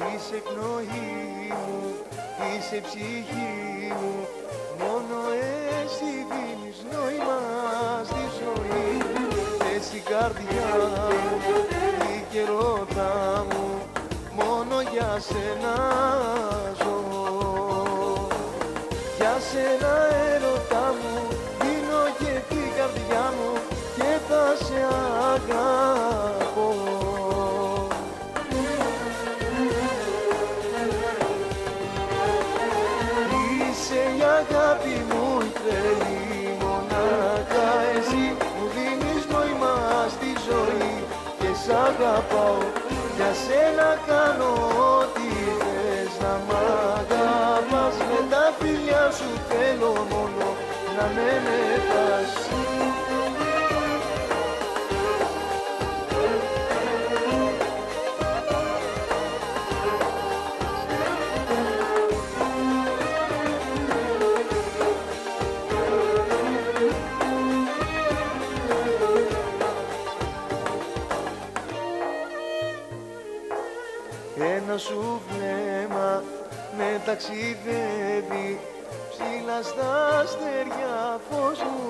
Είσαι πνοή μου, είσαι ψυχή μου, μόνο εσύ δίνεις νόημα στη ζωή. Εσύ καρδιά μου, η καιρότητα μου, μόνο για σένα ζω. Για σένα έρωτα μου, δίνω και την καρδιά μου και θα σε αγαπώ. Είσαι η αγάπη μου η τρελή, μονάχα εσύ μου δίνεις νόημα στη ζωή και σ' αγαπάω, για σένα κάνω ό,τι θες να μ' αγαπάς. Με τα φιλιά σου θέλω μόνο να με μετάς. Ένα σου βλέμμα με ταξιδεύει ψηλά στα αστέρια, φως μου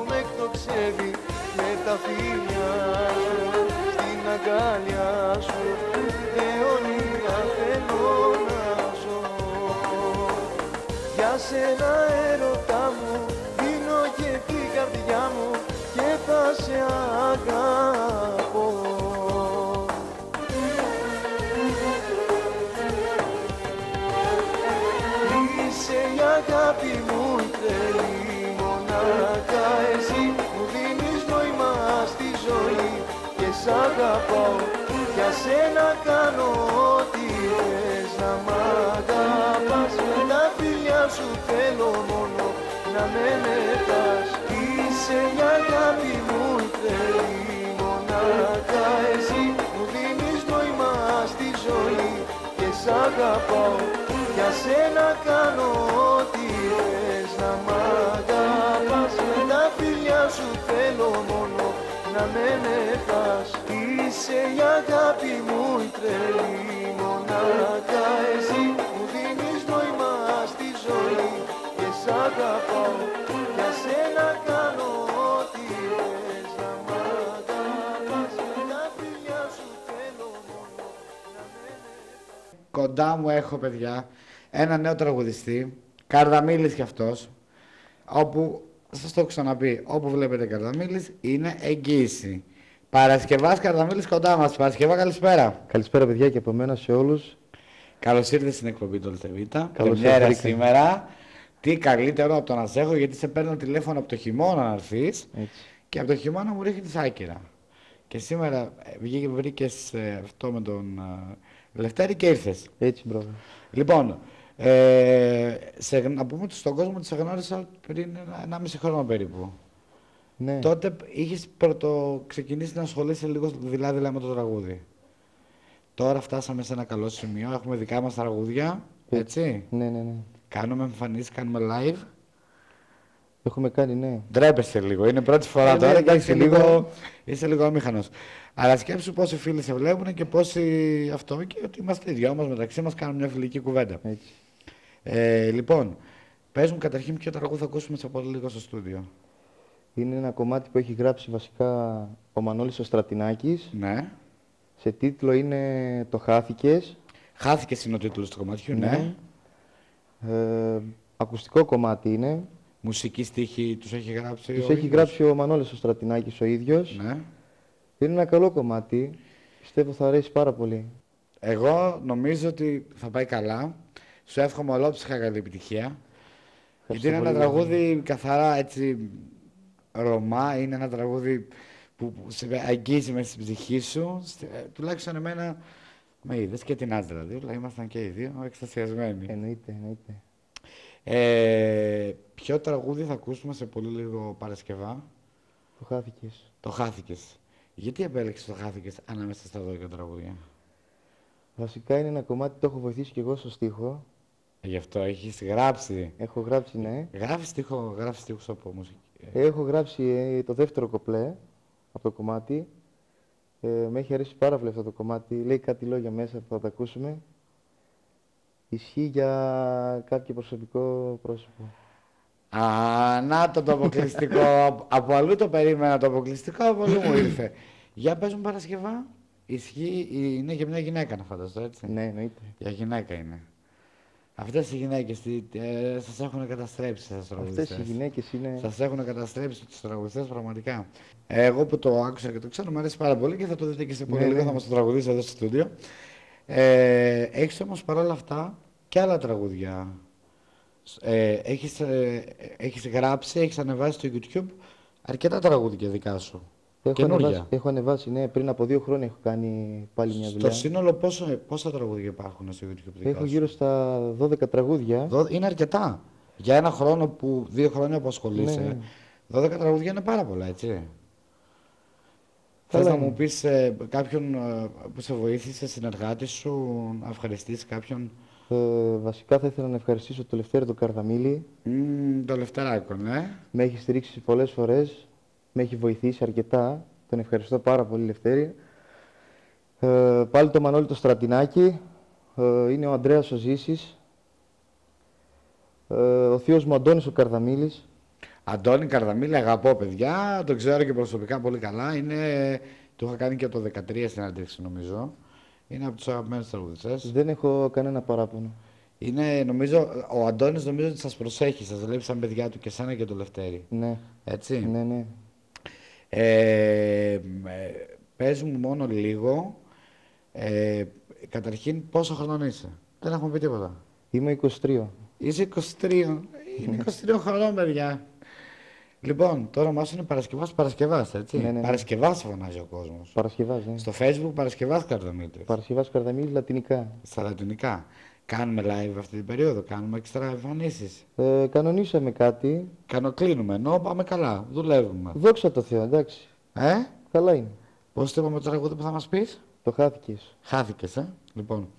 με εκτοξεύει. Με τα φιλιά σου στην αγκαλιά σου αιώνια θέλω να ζω. Για σένα έρωτα μου, δίνω και την καρδιά μου και θα σε αγαπώ. Είσαι η αγάπη μου η τρελή, μονάχα εσύ μου δίνεις νόημα στη ζωή και σ' αγαπάω, για σένα κάνω ό,τι θες να μ' αγαπάς. Με τα φιλιά σου θέλω μόνο να με μετάς. Είσαι η αγάπη μου η τρελή, μονάχα εσύ μου δίνεις νόημα στη ζωή και σ' αγαπάω, για σένα κάνω ό,τι θες να μ' αγαπάς. Με τα φιλιά σου θέλω μόνο να με μετάς. Είσαι η αγάπη μου η τρελή, μονάχα εσύ μου δίνεις νόημα στη ζωή και σ' αγαπάω, για σένα κάνω ό,τι θες να μ' αγαπάς. Με τα φιλιά σου θέλω μόνο να με μετάς. Κοντά μου έχω, παιδιά, ένα νέο τραγουδιστή, Καρδαμήλης κι αυτός, όπου, σας το έχω ξαναπεί, όπου βλέπετε Καρδαμήλης είναι εγγύηση. Παρασκευάς Καρδαμήλης κοντά μας. Παρασκευά, καλησπέρα. Καλησπέρα, παιδιά, και από μένα σε όλους. Καλώς ήρθες στην εκπομπή του Ολτεβίτα. Καλώς Πρεμιέρα ήρθατε. σήμερα. Τι καλύτερο από το να σε έχω, γιατί σε παίρνω τηλέφωνο από το χειμώνα να έρθεις και από το χειμώνα μου ρίχνεις άκυρα. Και σήμερα βρήκες αυτό με τον Λευτέρη και ήρθες. Έτσι, μπράβο. Λοιπόν, να πούμε στον κόσμο ότι σε γνώρισα πριν 1,5 χρόνο περίπου. Ναι. Τότε είχες ξεκινήσει να ασχολείσαι λίγο δηλαδή με το τραγούδι. Τώρα φτάσαμε σε ένα καλό σημείο, έχουμε δικά μας τραγούδια, έτσι. Ναι. Κάνουμε εμφανίσεις, κάνουμε live. Έχουμε κάνει, ναι. Ντρέπεσαι λίγο, είναι πρώτη φορά τώρα και είσαι λίγο αμήχανος. Αλλά σκέψου πόσοι φίλοι σε βλέπουν και πόσοι αυτό και ότι είμαστε οι δυο μας μεταξύ μας, κάνουμε μια φιλική κουβέντα. Έτσι. Λοιπόν, πες μου καταρχήν ποιο τραγούδι θα ακούσουμε σε πολύ λίγο στο στούντιο. Είναι ένα κομμάτι που έχει γράψει βασικά ο Μανώλης ο Στρατινάκης. Ναι. Σε τίτλο είναι «Το χάθηκες». Χάθηκες είναι ο τίτλος του κομματιού, ναι. Ακουστικό κομμάτι είναι. Μουσική στίχη τους έχει γράψει Τους έχει γράψει ο Μανώλης ο Στρατινάκης ο ίδιος. Ναι. Είναι ένα καλό κομμάτι. Πιστεύω θα αρέσει πάρα πολύ. Εγώ νομίζω ότι θα πάει καλά. Σου εύχομαι ολόψυχα καλή επιτυχία. Γιατί είναι ένα τραγούδι καθαρά έτσι Ρωμά, είναι ένα τραγούδι που σε αγγίζει μέσα στην ψυχή σου. Τουλάχιστον εμένα με είδες και την Άντρα δηλαδή, αλλά ήμασταν και οι δύο εκστασιασμένοι. Εννοείται. Ποιο τραγούδι θα ακούσουμε σε πολύ λίγο Παρασκευά? Το χάθηκες. Το χάθηκες. Γιατί επέλεξες το χάθηκες ανάμεσα στα δύο τραγούδια? Βασικά είναι ένα κομμάτι, το έχω βοηθήσει και εγώ στο στίχο. Γι' αυτό έχεις γράψει. Έχω γράψει, ναι. Γράφεις στίχους από μουσική. Έχω γράψει το δεύτερο κοπλέ από το κομμάτι. Με έχει αρέσει πάρα πολύ αυτό το κομμάτι. Λέει κάτι λόγια μέσα που θα τα ακούσουμε. Ισχύει για κάποιο προσωπικό πρόσωπο. Α, να το αποκλειστικό. Από αλλού το περίμενα το αποκλειστικό, από αλλού μου ήρθε. Για πες μου Παρασκευά. Ισχύει, είναι για μια γυναίκα να φανταστώ, έτσι. Ναι, εννοείται. Για γυναίκα είναι. Αυτές οι γυναίκες σας έχουν καταστρέψει σας τραγουδιστές. Αυτές οι γυναίκες είναι... Σας έχουν καταστρέψει τους τραγουδιστές πραγματικά. Εγώ που το άκουσα και το ξέρω, μου αρέσει πάρα πολύ και θα το δείτε και σε πολύ λίγο, θα μας το τραγουδήσει εδώ στο στούντιο. Έχεις όμως παρόλα αυτά και άλλα τραγούδια. Έχεις γράψει, έχεις ανεβάσει στο YouTube αρκετά τραγούδια δικά σου. Έχω ανεβάσει, ναι, πριν από 2 χρόνια έχω κάνει πάλι μια δουλειά. Στο σύνολο πόσα τραγούδια υπάρχουν στο YouTube δικά Έχω σου? γύρω στα 12 τραγούδια. Είναι αρκετά. Για ένα χρόνο 2 χρόνια που ασχολείσαι, 12 τραγούδια είναι πάρα πολλά, έτσι. Θες να μου πεις κάποιον που σε βοήθησε, συνεργάτη σου, να ευχαριστήσεις κάποιον? Βασικά θα ήθελα να ευχαριστήσω το Λευτέρη τον Καρδαμίλη. Το Λευτεράκο, ναι. Με έχει στηρίξει πολλές φορές, με έχει βοηθήσει αρκετά. Τον ευχαριστώ πάρα πολύ, Λευτέρη. Πάλι το Μανώλη το Στρατινάκη. Είναι ο Ανδρέας ο Ζήσης. Ο θείος μου Αντώνης ο Καρδαμίλης. Αντώνη Καρδαμίλη, αγαπώ παιδιά, τον ξέρω και προσωπικά πολύ καλά. Το είχα κάνει και το 2013 στην άντρεξη, νομίζω. Είναι από τους αγαπημένους τραγουδιστές. Δεν έχω κανένα παράπονο. Ο Αντώνης νομίζω ότι σας προσέχει, σας βλέπει σαν παιδιά του και εσένα και το Λευτέρη. Ναι. Έτσι. Ναι, ναι. Πες μου μόνο λίγο, καταρχήν πόσο χρονών είσαι? Δεν έχουμε πει τίποτα. Είμαι 23. Είσαι 23. Είναι 23 χρονών, παιδιά. Λοιπόν, το όνομά σου είναι Παρασκευάς, έτσι. Ναι. Παρασκευάς φωνάζει ο κόσμος. Παρασκευάς, ναι. Στο Facebook Παρασκευάς Καρδαμίλης. Παρασκευάς Καρδαμίλης, λατινικά. Στα λατινικά. Κάνουμε live αυτή την περίοδο, κάνουμε εξτρά εμφανίσεις. Κανονίσαμε κάτι. Κλείνουμε, ενώ πάμε καλά, δουλεύουμε. Δόξα τω Θεώ, εντάξει. Καλά είναι. Πώς το είπαμε το τραγούδι που θα μας πεις? Το Χάθηκες. Χάθηκες, Λοιπόν.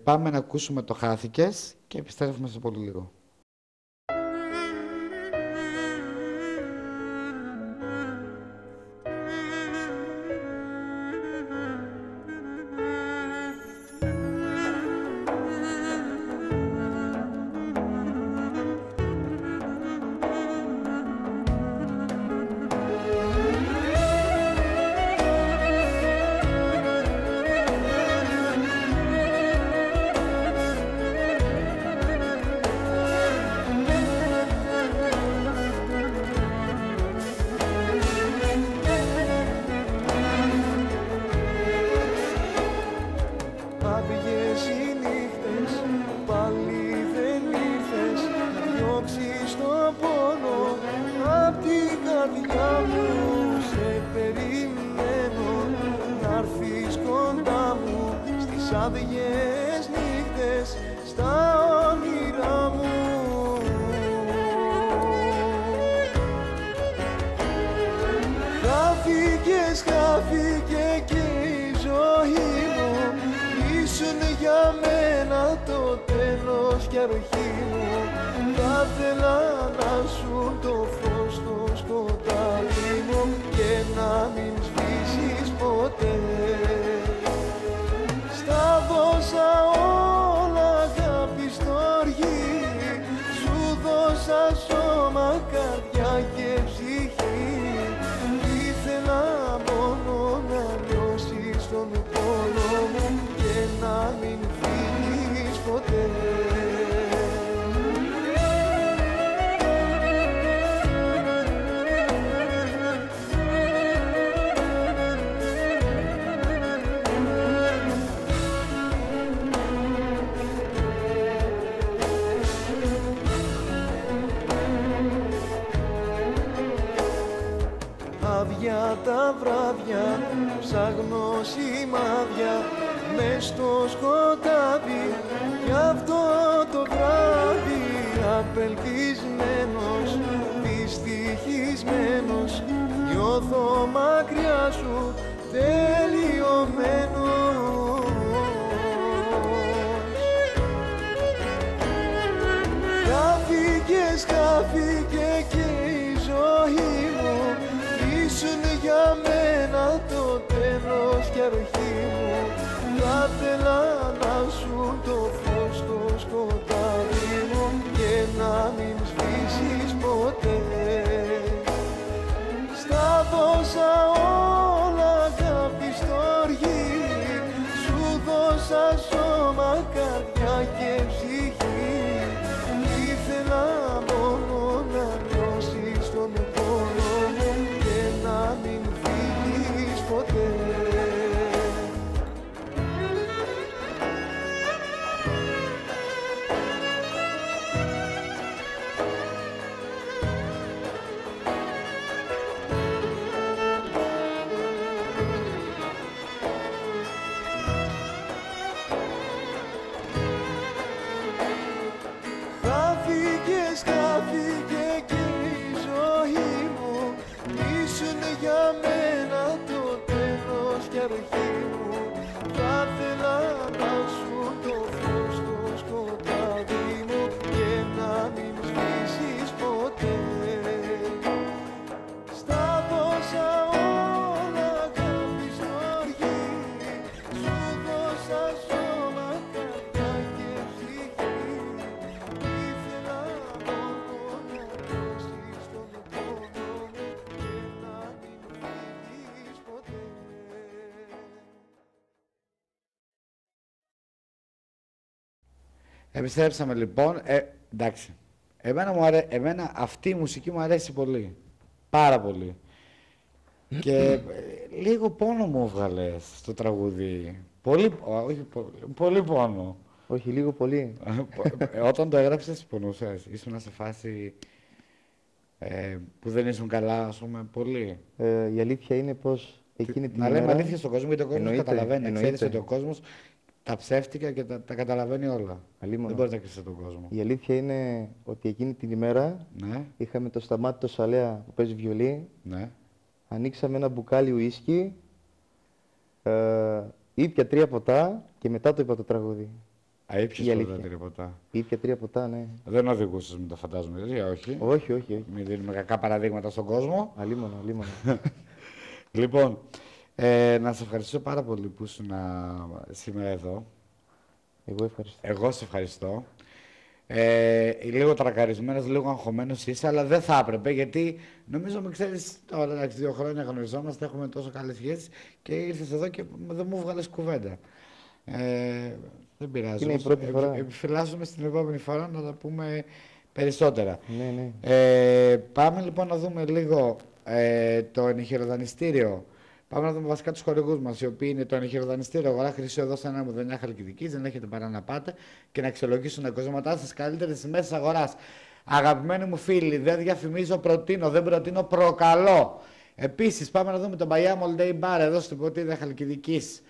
Πάμε να ακούσουμε το Χάθηκες και επιστρέφουμε σε πολύ λίγο. άδειες νύχτες στα όνειρά μου. Χάθηκε και η ζωή μου. Ήσουν για μένα το τέλος και αρρωγή μου. Θα ήθελα να σου το φως στο σκοτάδι μου και να μην σβήσεις ποτέ. Στα δώσα όλα αγάπη στοργή, σου δώσα σώμα, καρδιά και ψυχή. Ήθελα μόνο να νιώσεις τον πόνο μου και να μην φύγεις ποτέ. Άδεια τα βράδια, ψάχνω σημάδια μες στο σκοτάδι. Κι αυτό το βράδυ απελπισμένος, δυστυχισμένος, νιώθω μακριά σου τελειωμένος. Χάθηκε και η ζωή μου. Ήσουν για μένα το τέλος και αρρωγή μου. Θα ήθελα να αλλάξουν το φως στο σκοτάδι μου και να μην σβήσεις ποτέ. Στα δώσα όλα αγάπη στοργή, σου δώσα σώμα, καρδιά και ψυχή. Ήθελα μόνο να νιώσεις τον πόνο μου και να μην φύγεις ποτέ. Χάθηκε και η ζωή μου, ήσουν για μένα το τέλος και αρχή μου. Θα ήθελα να σου το φως στο σκοτάδι μου και να μην σβήσεις ποτέ. Στα δώσα όλα αγάπη στοργή, σου δώσα σώμα, καρδιά και ψυχή. Ήθελα μόνο να νιώσεις τον πόνο μου και να μην φύγεις ποτέ. Επιστρέψαμε λοιπόν. Εντάξει. Εμένα αυτή η μουσική μου αρέσει πολύ. Πάρα πολύ. Και λίγο πόνο μου έβγαλες στο τραγούδι. Πολύ πόνο. Όχι, λίγο πολύ. Όταν το έγραψες, πονούσες. Ήσουν σε φάση που δεν ήσουν καλά, ας πούμε, πολύ. Η αλήθεια είναι πως εκείνη την Να ημέρα... λέμε αλήθεια στον κόσμο, γιατί ο κόσμος καταλαβαίνει. Ξέρεις εννοείται. ότι ο κόσμος τα ψεύτικα και τα καταλαβαίνει όλα. Αλίμονο. Δεν μπορεί να κρύψει τον κόσμο. Η αλήθεια είναι ότι εκείνη την ημέρα Ναι, είχαμε το Σταμάτη το Σαλέα που παίζει βιολί, ναι. ανοίξαμε ένα μπουκάλι ουίσκι, ήπια 3 ποτά και μετά το είπα το τραγούδι. Αήπιες Η πολλά αλήθεια. τριποτά. Ήπια 3 ποτά, ναι. Δεν οδηγούσες, μην το φαντάζομαι, όχι. Όχι, όχι, όχι. Μην δίνουμε κακά παραδείγματα στον κόσμο. Αλίμονο, αλίμονο. Λοιπόν, να σε ευχαριστήσω πάρα πολύ που ήσουν σήμερα εδώ. Εγώ ευχαριστώ. Εγώ σε ευχαριστώ. Λίγο τρακαρισμένος, λίγο αγχωμένος είσαι, αλλά δεν θα έπρεπε, γιατί νομίζω με ξέρεις τώρα, εντάξει, 2 χρόνια γνωριζόμαστε, έχουμε τόσο καλές σχέσεις και ήρθες εδώ και δεν μου βγάλες κουβέντα. Δεν πειράζει. Είναι η πρώτη φορά. Επιφυλάσσουμε στην επόμενη φορά να τα πούμε περισσότερα. Ναι, ναι. Πάμε λοιπόν να δούμε λίγο το ενηχειροδανιστήριο. Πάμε να δούμε βασικά τους χορηγούς μας, οι οποίοι είναι το ενηχειροδανιστήριο Αγορά Χρυσού εδώ στα 1-9 Χαλκιδικής. Δεν έχετε παρά να πάτε και να αξιολογήσουν τα κοσμήματά σας καλύτερες τιμές της αγοράς. Αγαπημένοι μου φίλοι, δεν διαφημίζω, προτείνω, δεν προτείνω, προκαλώ. Επίσης, πάμε να δούμε τον Bayam All Day Bar εδώ στην Ποτίδα Χαλκιδικής.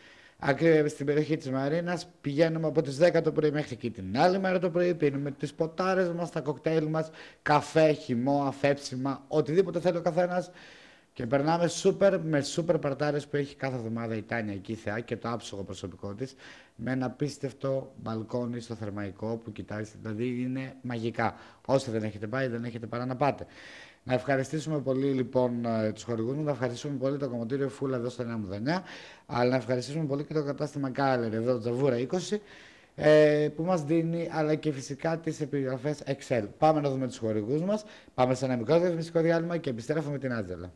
Στην περιοχή της Μαρίνας, πηγαίνουμε από τις 10 το πρωί μέχρι και την άλλη μέρα το πρωί. Πίνουμε τις ποτάρες μας, τα κοκτέιλ μας, καφέ, χυμό, αφέψιμα, οτιδήποτε θέλει ο καθένας. Και περνάμε με σούπερ παρτάρες που έχει κάθε εβδομάδα η Τάνια εκεί η Θεά και το άψογο προσωπικό της. Με ένα απίστευτο μπαλκόνι στο Θερμαϊκό που κοιτάζει, δηλαδή είναι μαγικά. Όσοι δεν έχετε πάει, δεν έχετε παρά να πάτε. Να ευχαριστήσουμε πολύ λοιπόν τους χορηγούς μου, να ευχαριστήσουμε πολύ το κομμωτήριο Φούλα εδώ στο 9-9, αλλά να ευχαριστήσουμε πολύ και το κατάστημα Γκάλερ εδώ, Τζαβούρα 20, που μας δίνει, αλλά και φυσικά τις επιγραφές Excel. Πάμε να δούμε τους χορηγούς μας, πάμε σε ένα μικρό διαφημιστικό διάλειμμα και επιστρέφουμε με την Άντζελα.